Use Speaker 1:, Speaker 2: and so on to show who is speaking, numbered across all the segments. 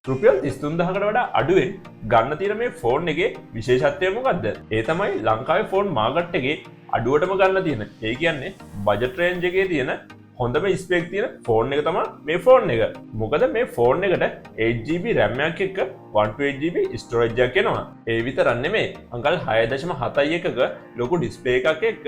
Speaker 1: රුපියල් 33000කට වඩා අඩුවෙන් ගන්න තියෙන මේ ෆෝන් එකේ විශේෂත්වය මොකද්ද? ඒ තමයි ලංකාවේ ෆෝන් මාකට් එකේ අඩුවටම ගන්න තියෙන. ඒ කියන්නේ බජට් රේන්ජ් එකේ තියෙන හොඳම ස්පෙක් තියෙන ෆෝන් එක තමයි මේ ෆෝන් එක. මොකද මේ ෆෝන් එකට 8GB RAM එකක් එක්ක 128GB ස්ටෝරේජ් එකක් එනවා. ඒ විතරක් නෙමෙයි. අංකල් 6.71ක ලොකු ඩිස්ප්ලේ එකක් එක්ක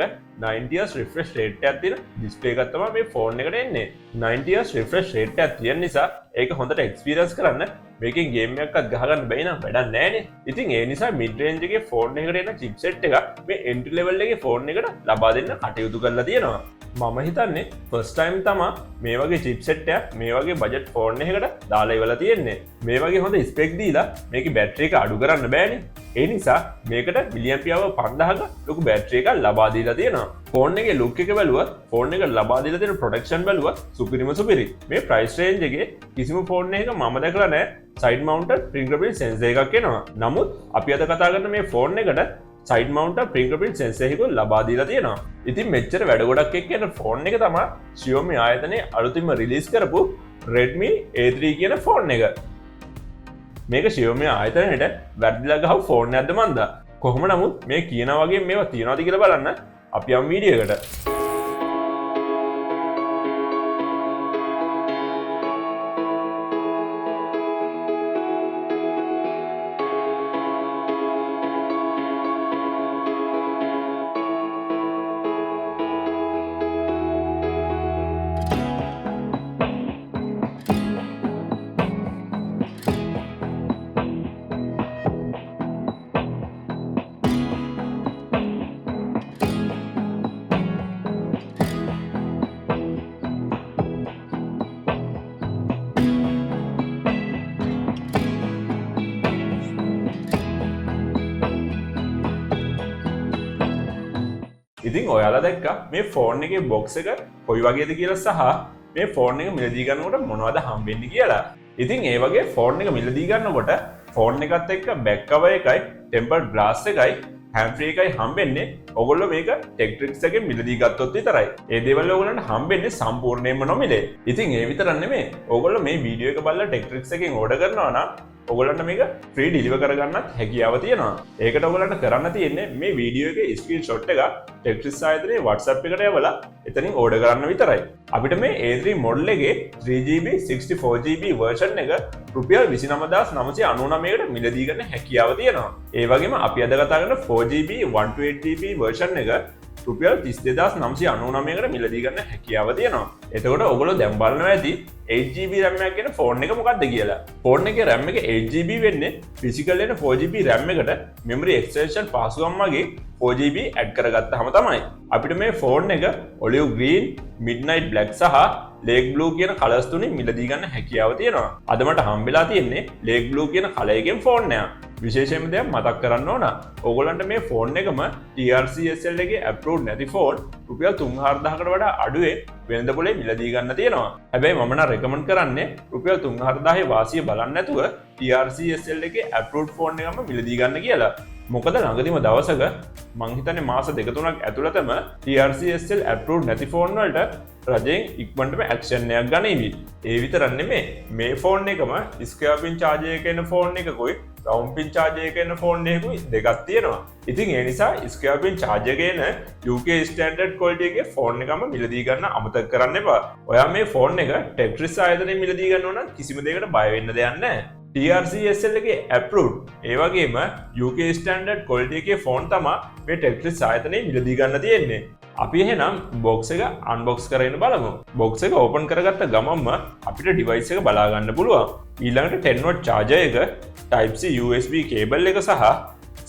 Speaker 1: 90Hz refresh rate එකක් තියෙන ඩිස්ප්ලේ එකක් තමයි මේ ෆෝන් එකට එන්නේ. 90Hz refresh rate එකක් තියෙන නිසා ඒක හොඳට එක්ස්පීරියන්ස් කරන්න මේකෙන් ගේම් එකක්වත් ගහගන්න බැයි නම් වැඩක් නැහැ නේ. ඉතින් ඒ නිසා මිඩ් රේන්ජ් එකේ ෆෝන් එකකට එන චිප්සෙට් එක මේ එන්ට්‍රි ලෙවල් එකේ ෆෝන් එකට ලබා දෙන්න කටයුතු කරලා තියෙනවා. මම හිතන්නේ ෆස්ට් ටයිම් තමයි මේ වගේ චිප්සෙට් එකක් මේ වගේ බජට් ෆෝන් එකකට දාලා ඉවලා තියෙන්නේ. මේ වගේ හොඳ ස්පෙක් දීලා මේකේ බැටරි එක අඩු කරන්න බෑනේ. ඒ නිසා මේකට මිලියම්පියර් 5000ක ලොකු බැටරි එකක් ලබා දීලා තියෙනවා. ෆෝන් එකේ ලුක් එක බැලුවත් ෆෝන් එකට ලබා දීලා තියෙන ප්‍රොටෙක්ෂන් බැලුවත් සුපිරිම සුපිරි. මේ ප්‍රයිස් රේන්ජ් එකේ කිසිම ෆෝන් එකක මම දැකලා නැහැ සයිඩ් මවුන්ටඩ් ෆින්ගර්ප්‍රින්ට් සෙන්සර් එකක් එනවා. නමුත් අපි අද කතා කරන මේ ෆෝන් එකට සයිඩ් මවුන්ටඩ් ෆින්ගර්ප්‍රින්ට් සෙන්සර් එකක් ලබා දීලා තියෙනවා. ඉතින් මෙච්චර වැඩ ගොඩක් එක්ක එන ෆෝන් එක තමයි Xiaomi ආයතනයේ අලුතින්ම රිලීස් කරපු Redmi A3 කියන ෆෝන් එක. මේක Xiaomi ආයතනයේට වැරදිලා ගහපු ෆෝන් එකක්ද මන්දා. කොහොම නමුත් මේ කියන වගේ මේවා තියනවාද කියලා බලන්න අපි යමු වීඩියෝ එකට. ඉතින් ඔයාලා දැක්කා මේ ෆෝන් එකේ බොක්ස් එක කොයි වගේද කියලා සහ මේ ෆෝන් එක මිලදී ගන්නකොට මොනවද හම්බෙන්නේ කියලා. ඉතින් ඒ වගේ ෆෝන් එක මිලදී ගන්නකොට ෆෝන් එකත් එක්ක බෑක් කවර් එකයි, ටෙම්පර්ඩ් ග්ලාස් එකයි, හෑන්ඩ් ෆ්‍රී එකයි හම්බෙන්නේ. ඔයගොල්ලෝ මේක TechTrix එකෙන් මිලදී ගත්තොත් විතරයි. ඒ දේවල් ඔයගොල්ලන්ට හම්බෙන්නේ සම්පූර්ණයෙන්ම නොමිලේ. ඉතින් ඒ විතරක් නෙමෙයි. ඔයගොල්ලෝ මේ වීඩියෝ එක බලලා TechTrix එකෙන් ඕඩර් කරනවා නම් ඔගොල්ලන්ට මේක ෆ්‍රී ඩිලිවර් කරගන්නත් හැකියාව තියෙනවා. ඒකට ඔයගොල්ලන්ට කරන්න තියෙන්නේ මේ වීඩියෝ එකේ ස්ක්‍රීන්ෂොට් එක TechTrix ආයතනයේ WhatsApp එකට යවලා එතනින් ඕඩර් කරන්න විතරයි. අපිට මේ A3 මොඩල් එකේ 3GB 64GB version එක රුපියල් 29999කට මිලදී ගන්න හැකියාව තියෙනවා. ඒ වගේම අපි අද කතා කරන 4GB 128GB version එක රුපියල් 32999කට මිලදී ගන්න හැකියාව තියෙනවා. එතකොට ඔයගොල්ලෝ දැන් බලනවා ඇති 8GB RAM එකක් කියන ෆෝන් එක මොකක්ද කියලා. ෆෝන් එකේ RAM එක 8GB වෙන්නේ ෆිසිකල් එන 4GB RAM එකට memory extension පාසුකම් වගේ 4GB add කරගත්තාම තමයි. අපිට මේ ෆෝන් එක olive green, midnight black සහ lake blue කියන කලර්ස් තුنين මිලදී ගන්න හැකියාව තියෙනවා. අද මට හම්බෙලා තියෙන්නේ lake blue කියන කලර් එකෙන් ෆෝන් එක. විශේෂයෙන්ම දෙයක් මතක් කරන්න ඕන. ඕගොල්ලන්ට මේ ෆෝන් එකම TRCSL එකේ approved නැති ෆෝන් රුපියල් 3000කට වඩා අඩුවේ වෙළඳ පොලේ මිලදී ගන්න තියෙනවා. හැබැයි මම නම් රෙකමන්ඩ් කරන්නේ රුපියල් 3000 වාසිය බලන්න නැතුව TRCSL එකේ approved ෆෝන් එකම මිලදී ගන්න කියලා. මොකද ළඟදිම දවසක මං හිතන්නේ මාස 2-3ක් ඇතුළතම TRCSL approved නැති ෆෝන් වලට රජයෙන් ඉක්මනටම ඇක්ෂන් එකක් ගනිවි. ඒ විතරක් නෙමෙයි මේ ෆෝන් එකම ස්ක්වෙයාර් පින් charger එක එන ෆෝන් එකකුයි රවුන්ඩ් පින් charger එක එන ෆෝන් එකකුයි දෙකක් තියෙනවා. ඉතින් ඒ නිසා ස්ක්වෙයාර් පින් charger එක එන UK standard quality එකේ ෆෝන් එකම මිලදී ගන්න අමතක කරන්න එපා. ඔයා මේ ෆෝන් එක TechTrix ආයතනයෙන් මිලදී ගන්න ඕන නම් කිසිම දෙයකට බය වෙන්න දෙයක් නැහැ. TRCSL එකේ approved ඒ වගේම UK standard quality එකේ ෆෝන් තමයි මේ TechTrix ආයතනයෙන් මිලදී ගන්න තියෙන්නේ. අපි එහෙනම් බොක්ස් එක අන්බොක්ස් කරගෙන බලමු. බොක්ස් එක ඕපන් කරගත්ත ගමන්ම අපිට ඩිවයිස් එක බලා ගන්න පුළුවන්. ඊළඟට 10W charger එක, Type C USB cable එක සහ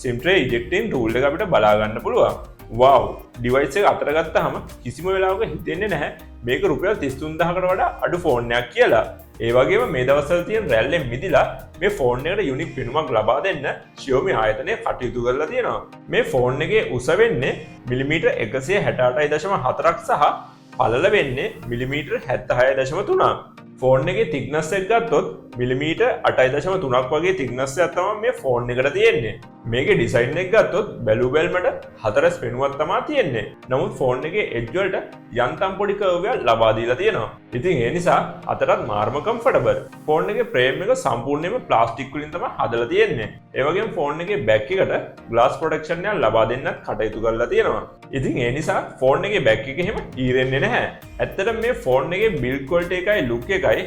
Speaker 1: SIM tray ejecting tool එක අපිට බලා ගන්න පුළුවන්. wow, ඩිවයිස් එක අතර ගත්තාම කිසිම වෙලාවක හිතෙන්නේ නැහැ මේක රුපියල් 33000කට වඩා අඩු ෆෝන් එකක් කියලා. ඒ වගේම මේ දවස්වල තියෙන රැල්ලෙන් මිදිලා මේ ෆෝන් එකට යුනික් පෙනුමක් ලබා දෙන්න Xiaomi ආයතනය කටයුතු කරලා තියෙනවා. මේ ෆෝන් එකේ උස වෙන්නේ මිලිමීටර් 168.4ක් සහ පළල වෙන්නේ මිලිමීටර් 76.3ක්. ෆෝන් එකේ thickness එක ගත්තොත් මිලිමීටර් 8.3ක් වගේ thickness එකක් තමයි මේ ෆෝන් එකට තියෙන්නේ. මේකේ ඩිසයින් එක ගත්තොත් බැලු බැලමට හතරස් පෙනුවක් තමයි තියෙන්නේ. නමුත් ෆෝන් එකේ එජ් වලට යන්තම් පොඩි කර්ව් එකක් ලබා දීලා තියෙනවා. ඉතින් ඒ නිසා අතරත් මාර්ම කම්ෆර්ටබල්. ෆෝන් එකේ ෆ්‍රේම් එක සම්පූර්ණයෙන්ම ප්ලාස්ටික් වලින් තමයි හදලා තියෙන්නේ. ඒ වගේම ෆෝන් එකේ බෑක් එකට ග්ලාස් ප්‍රොටෙක්ෂන් එකක් ලබා දෙන්නත් කටයුතු කරලා තියෙනවා. ඉතින් ඒ නිසා ෆෝන් එකේ බෑක් එක එහෙම ඊරෙන්නේ නැහැ. ඇත්තටම මේ ෆෝන් එකේ බිල්ඩ් ක්වොලිටි එකයි ලුක් එකයි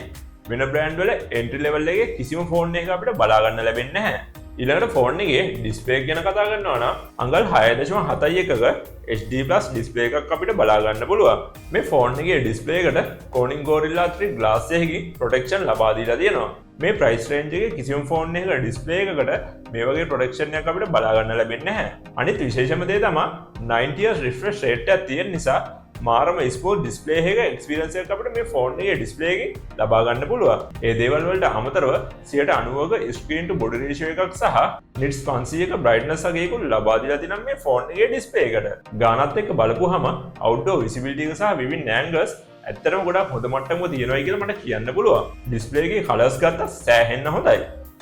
Speaker 1: වෙන බ්‍රෑන්ඩ් වල එන්ට්‍රි ලෙවල් එකේ කිසිම ෆෝන් එකක අපිට බලා ගන්න ලැබෙන්නේ නැහැ. ඊළඟට ෆෝන් එකේ ඩිස්ප්ලේ එක ගැන කතා කරනවා නම් අඟල් 6.71ක HD+ ඩිස්ප්ලේ එකක් අපිට බලා ගන්න පුළුවන්. මේ ෆෝන් එකේ ඩිස්ප්ලේ එකට Corning Gorilla 3 glass එකකින් ප්‍රොටෙක්ෂන් ලබා දීලා තියෙනවා. මේ ප්‍රයිස් රේන්ජ් එකේ කිසිම ෆෝන් එකක ඩිස්ප්ලේ එකකට මේ වගේ ප්‍රොටෙක්ෂන් එකක් අපිට බලා ගන්න ලැබෙන්නේ නැහැ. අනිත් විශේෂම දේ තමයි 90 Hz refresh rate එකක් තියෙන නිසා මාරම ස්මූත් ඩිස්ප්ලේ එක එක්ස්පීරියන්ස් එකක් අපිට මේ ෆෝන් එකේ ඩිස්ප්ලේ එකකින් ලබා ගන්න පුළුවන්. ඒ දේවල් වලට අමතරව 90ක ස්ක්‍රීන් ටු බොඩි රේෂියෝ එකක් සහ nits 500ක බ්‍රයිට්නස් වගේකුත් ලබා දීලා තියෙනවා මේ ෆෝන් එකේ ඩිස්ප්ලේ එකට. ගානත් එක්ක බලපුවාම outdoor visibility එක සහ viewing angles ඇත්තටම ගොඩක් හොඳ මට්ටමක තියෙනවා කියලා මට කියන්න පුළුවන්. ඩිස්ප්ලේ එකේ කලර්ස් ගත්තත් සෑහෙන්න හොඳයි.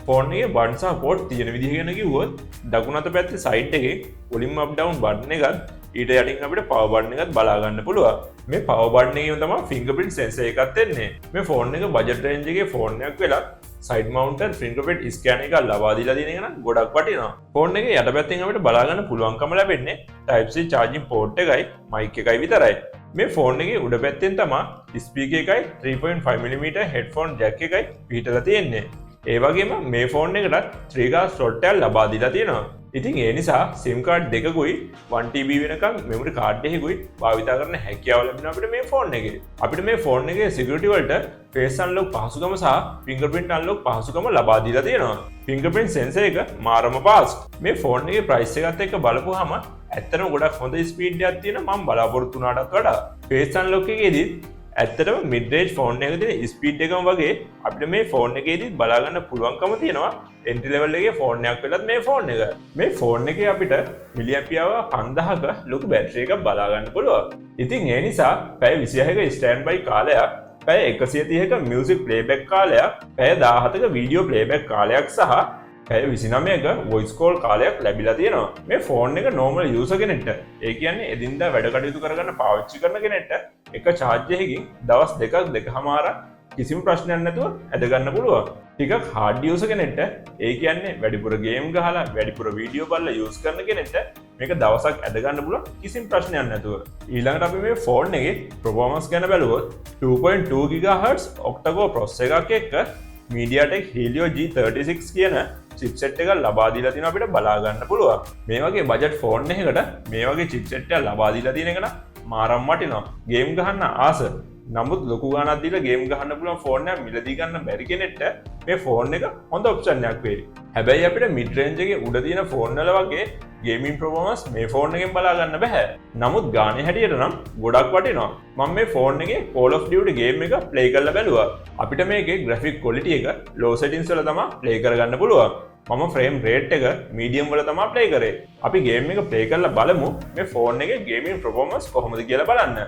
Speaker 1: ෆෝන් එකේ බටන් සහ පෝට් තියෙන විදිහ ගැන කිව්වොත් දකුණු අත පැත්තේ සයිඩ් එකේ වොලියම් අප් ඩවුන් බටන් එකත් ඊට යටින් අපිට පවර් බටන් එකත් බලා ගන්න පුළුවන්. මේ පවර් බටන් එකේම තමයි ෆින්ගර්ප්‍රින්ට් සෙන්සර් එකක් එන්නේ. මේ ෆෝන් එක බජට් රේන්ජ් එකේ ෆෝන් එකක් වෙලා සයිඩ් මවුන්ටඩ් ෆින්ගර්ප්‍රින්ට් ස්කෑනර් එකක් ලබා දීලා තියෙන එක නම් ගොඩක් වටිනවා. ෆෝන් එකේ යටපැත්තෙන් අපිට බලා ගන්න පුළුවන්කම ලැබෙන්නේ Type C charging port එකයි mic එකයි විතරයි. මේ ෆෝන් එකේ උඩ පැත්තෙන් තමයි ස්පීකර් එකයි 3.5mm headphone jack එකයි පිහිටලා තියෙන්නේ. ඒ වගේම මේ ෆෝන් එකටත් 3G slot එකක් ලබා දීලා තියෙනවා. ඉතින් ඒ නිසා SIM card දෙකකුයි 1TB වෙනකම් memory card එකකුයි භාවිත කරන්න හැකියාව ලැබෙනවා අපිට මේ ෆෝන් එකේ. අපිට මේ ෆෝන් එකේ security වලට face unlock පහසුකම සහ fingerprint unlock පහසුකම ලබා දීලා තියෙනවා. fingerprint sensor එක මාරම fast. මේ ෆෝන් එකේ price එකත් එක්ක බලපුවාම ඇත්තටම ගොඩක් හොඳ ස්පීඩ් එකක් තියෙන මම බලාපොරොත්තු වුණාටත් වඩා. face unlock එකේදී ඇත්තටම මිඩ් රේන්ජ් ෆෝන් එකක තියෙන ස්පීඩ් එකම වගේ අපිට මේ ෆෝන් එකේදී බලා ගන්න පුළුවන්කම තියෙනවා එන්ට්‍රි ලෙවල් එකේ ෆෝන් එකක් වෙලත් මේ ෆෝන් එක. මේ ෆෝන් එකේ අපිට මිලිඇම්පියර් 5000ක ලොකු බැටරි එකක් බලා ගන්න පුළුවන්. ඉතින් ඒ නිසා පැය 26ක ස්ටෑන්ඩ් බයි කාලයක්, පැය 130ක මියුසික් ප්ලේබැක් කාලයක්, පැය 17ක වීඩියෝ ප්ලේබැක් කාලයක් සහ පැය 29ක වොයිස් කෝල් කාලයක් ලැබිලා තියෙනවා. මේ ෆෝන් එක නෝමල් යූසර් කෙනෙක්ට, ඒ කියන්නේ එදින්දා වැඩ කටයුතු කරගන්න පාවිච්චි කරන කෙනෙක්ට එක charge එකකින් දවස් දෙකමාරක් කිසිම ප්‍රශ්නයක් නැතුව ඇද ගන්න පුළුවන්. ටිකක් hard user කෙනෙක්ට, ඒ කියන්නේ වැඩිපුර ගේම් ගහලා වැඩිපුර වීඩියෝ බලලා යූස් කරන කෙනෙක්ට මේක දවසක් ඇද ගන්න පුළුවන් කිසිම ප්‍රශ්නයක් නැතුව. ඊළඟට අපි මේ ෆෝන් එකේ performance ගැන බැලුවොත් 2.2 GHz octa-core processor එකක් එක්ක MediaTek Helio G36 කියන chipset එක ලබා දීලා තියෙනවා අපිට බලා ගන්න පුළුවන්. මේ වගේ බජට් ෆෝන් එකකට මේ වගේ chipset එක ලබා දීලා තියෙන එක නම් මාරම් වටිනවා. ගේම් ගහන්න ආස නමුත් ලොකු ගාණක් දීලා ගේම් ගහන්න පුළුවන් ෆෝන් එකක් මිලදී ගන්න බැරි කෙනෙක්ට මේ ෆෝන් එක හොඳ ඔප්ෂන් එකක් වෙයි. හැබැයි අපිට මිඩ් රේන්ජ් එකේ උඩ තියෙන ෆෝන් වල වගේ ගේමින් performance මේ ෆෝන් එකෙන් බලා ගන්න බෑ. නමුත් ගානේ හැටියට නම් ගොඩක් වටිනවා. මම මේ ෆෝන් එකේ Call of Duty game එක play කරලා බැලුවා. අපිට මේකේ graphic quality එක low settings වල තමයි play කරගන්න පුළුවන්. මම frame rate එක medium වල තමයි play කරේ. අපි game එක play කරලා බලමු මේ ෆෝන් එකේ gaming performance කොහොමද කියලා බලන්න.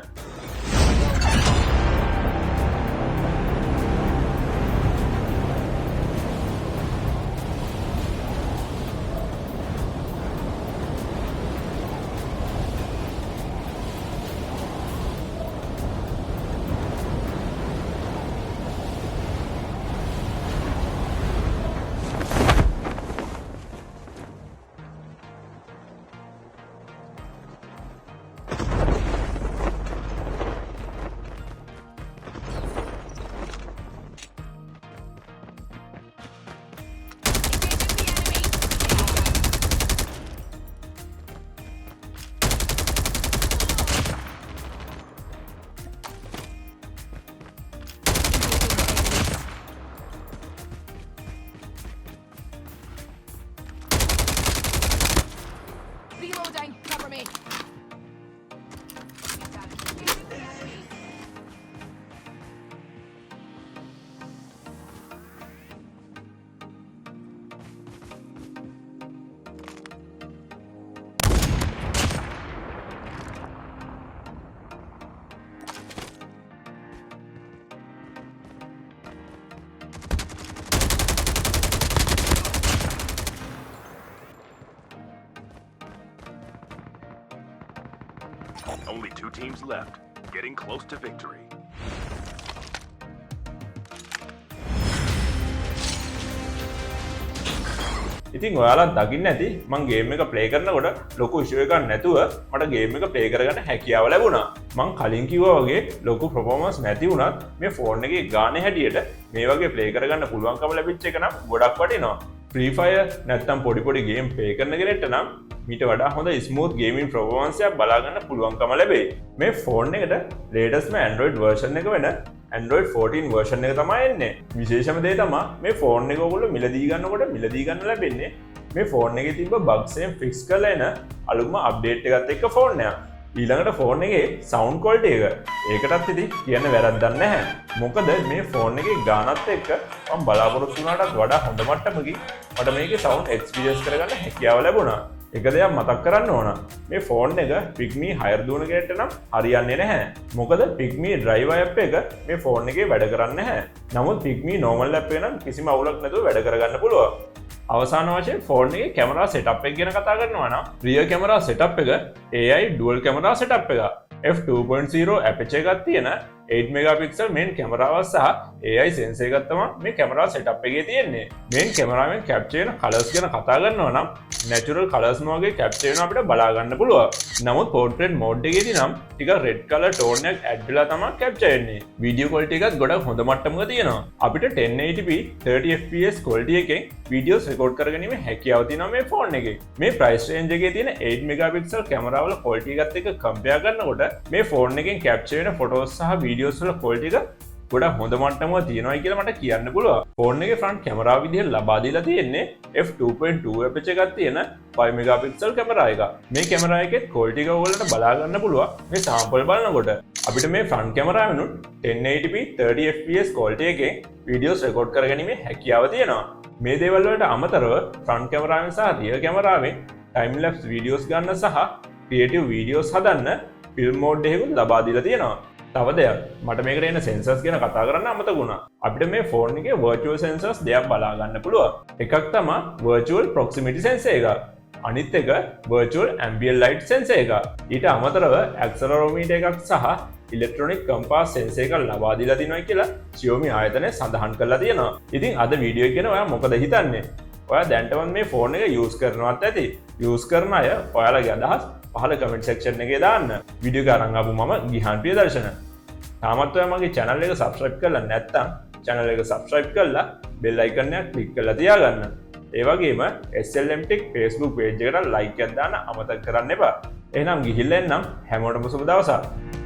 Speaker 2: Reloading, cover me. Only 2 teams left, getting close to victory.
Speaker 1: ඉතින් ඔයාලා දකින්න ඇති මං ගේම් එක ප්ලේ කරනකොට ලොකු ඉෂුව එකක් නැතුව මට ගේම් එක ප්ලේ කරගන්න හැකියාව ලැබුණා. මං කලින් කිව්වා වගේ ලොකු පර්ෆෝමන්ස් නැති වුණත් මේ ෆෝන් එකේ ගානේ හැටියට මේ වගේ ප්ලේ කරගන්න පුළුවන්කම ලැබිච්ච එක නම් ගොඩක් වටිනවා. Free Fire නැත්තම් පොඩි ගේම් ප්ලේ කරන කෙනෙක්ට නම් මීට වඩා හොඳ ස්මූත් ගේමින් පර්ෆෝමන්ස් එකක් බලා ගන්න පුළුවන්කම ලැබෙයි. මේ ෆෝන් එකට ලේටස්ට්ම Android version එක වෙන Android 14 version එක තමයි එන්නේ. විශේෂම දේ තමයි මේ ෆෝන් එක ඔයගොල්ලෝ මිලදී ගන්නකොට මිලදී ගන්න ලැබෙන්නේ මේ ෆෝන් එකේ තිබ්බ bugs එකෙන් fix කරලා එන අලුත්ම update එකත් එක්ක ෆෝන් එක. ඊළඟට ෆෝන් එකේ sound quality එක ඒකටත් ඉතින් කියන්න වැරද්දක් නැහැ. මොකද මේ ෆෝන් එකේ ගානත් එක්ක මම බලාපොරොත්තු වුණාටත් වඩා හොඳ මට්ටමකින් මට මේකේ sound experience කරගන්න හැකියාව ලැබුණා. එක දෙයක් මතක් කරන්න ඕන මේ ෆෝන් එක පික්මි හයර් දුවන කෙනෙක්ට නම් හරියන්නේ නැහැ. මොකද පික්මි ඩ්‍රයිවර් ඇප් එක මේ ෆෝන් එකේ වැඩ කරන්නේ නැහැ. නමුත් පික්මි නෝමල් ඇප් එක නම් කිසිම අවුලක් නැතුව වැඩ කරගන්න පුළුවන්. අවසාන වශයෙන් ෆෝන් එකේ කැමරා සෙටප් එක ගැන කතා කරනවා නම් රියර් කැමරා සෙටප් එක AI ඩුවල් කැමරා සෙටප් එක. f2.0 ඇපචර් එකක් තියෙන 8 මෙගාපික්සල් මේන් කැමරාවක් සහ AI සෙන්සර් එකක් තමයි මේ කැමරා සෙටප් එකේ තියෙන්නේ. මේන් කැමරාවෙන් කැප්චර් වෙන කලර්ස් ගැන කතා කරනවා නම් natural colours වගේ කැප්චර් වෙනවා අපිට බලා ගන්න පුළුවන්. නමුත් portrait mode එකේදී නම් ටික red color tone එකක් add වෙලා තමයි කැප්චර් වෙන්නේ. video quality එකත් ගොඩක් හොඳ මට්ටමක තියෙනවා. අපිට 1080p 30 fps quality එකෙන් videos record කරගැනීමේ හැකියාව තියෙනවා මේ ෆෝන් එකේ. මේ price range එකේ තියෙන 8 megapixel කැමරාවල quality එකත් එක්ක compare කරනකොට මේ ෆෝන් එකෙන් කැප්චර් වෙන photos සහ videos වල quality එක ගොඩක් හොඳ මට්ටමක තියෙනවා කියලා මට කියන්න පුළුවන්. ෆෝන් එකේ ෆ්‍රන්ට් කැමරාව විදිහට ලබා දීලා තියෙන්නේ f2.2 ඇපචර් එකක් තියෙන 5 මෙගාපික්සල් කැමරා එකක්. මේ කැමරා එකේ quality එක ඔයගොල්ලන්ට බලා ගන්න පුළුවන්. මේ sample බලනකොට අපිට මේ ෆ්‍රන්ට් කැමරාවෙනුත් 1080p 30 fps quality එකෙන් videos record කරගැනීමේ හැකියාව තියෙනවා. මේ දේවල් වලට අමතරව ෆ්‍රන්ට් කැමරාවෙන් සහ රියර් කැමරාවෙන් time lapse videos ගන්න සහ creative videos හදන්න film mode එකකුත් ලබා දීලා තියෙනවා. තව දෙයක් මට මේකට එන sensors ගැන කතා කරන්න අමතක වුණා. අපිට මේ ෆෝන් එකේ virtual sensors දෙකක් බලා ගන්න පුළුවන්. එකක් තමයි virtual proximity sensor එක. අනිත් එක virtual ambient light sensor එක. ඊට අමතරව accelerometer එකක් සහ electronic compass sensor එකක් ලබා දීලා තියෙනවා කියලා Xiaomi ආයතනය සඳහන් කරලා තියෙනවා. ඉතින් අද වීඩියෝ එක ගැන ඔයා මොකද හිතන්නේ? ඔයා දැන්ටමත් මේ ෆෝන් එක use කරනවත් ඇති. use කරන අය ඔයාලගේ අදහස් පහල කමෙන්ට් සෙක්ෂන් එකේ දාන්න. වීඩියෝ එක අරන් ආපු මම ගිහාන් ප්‍රියදර්ශන. තාමත් ඔයා මගේ channel එක subscribe කරලා නැත්නම් channel එක subscribe කරලා bell icon එක click කරලා තියාගන්න. ඒ වගේම SLM Tech Facebook page එකට like එකක් දාන්න අමතක කරන්න එපා. එහෙනම් ගිහිල්ලා එන්නම් හැමෝටම සුබ දවසක්.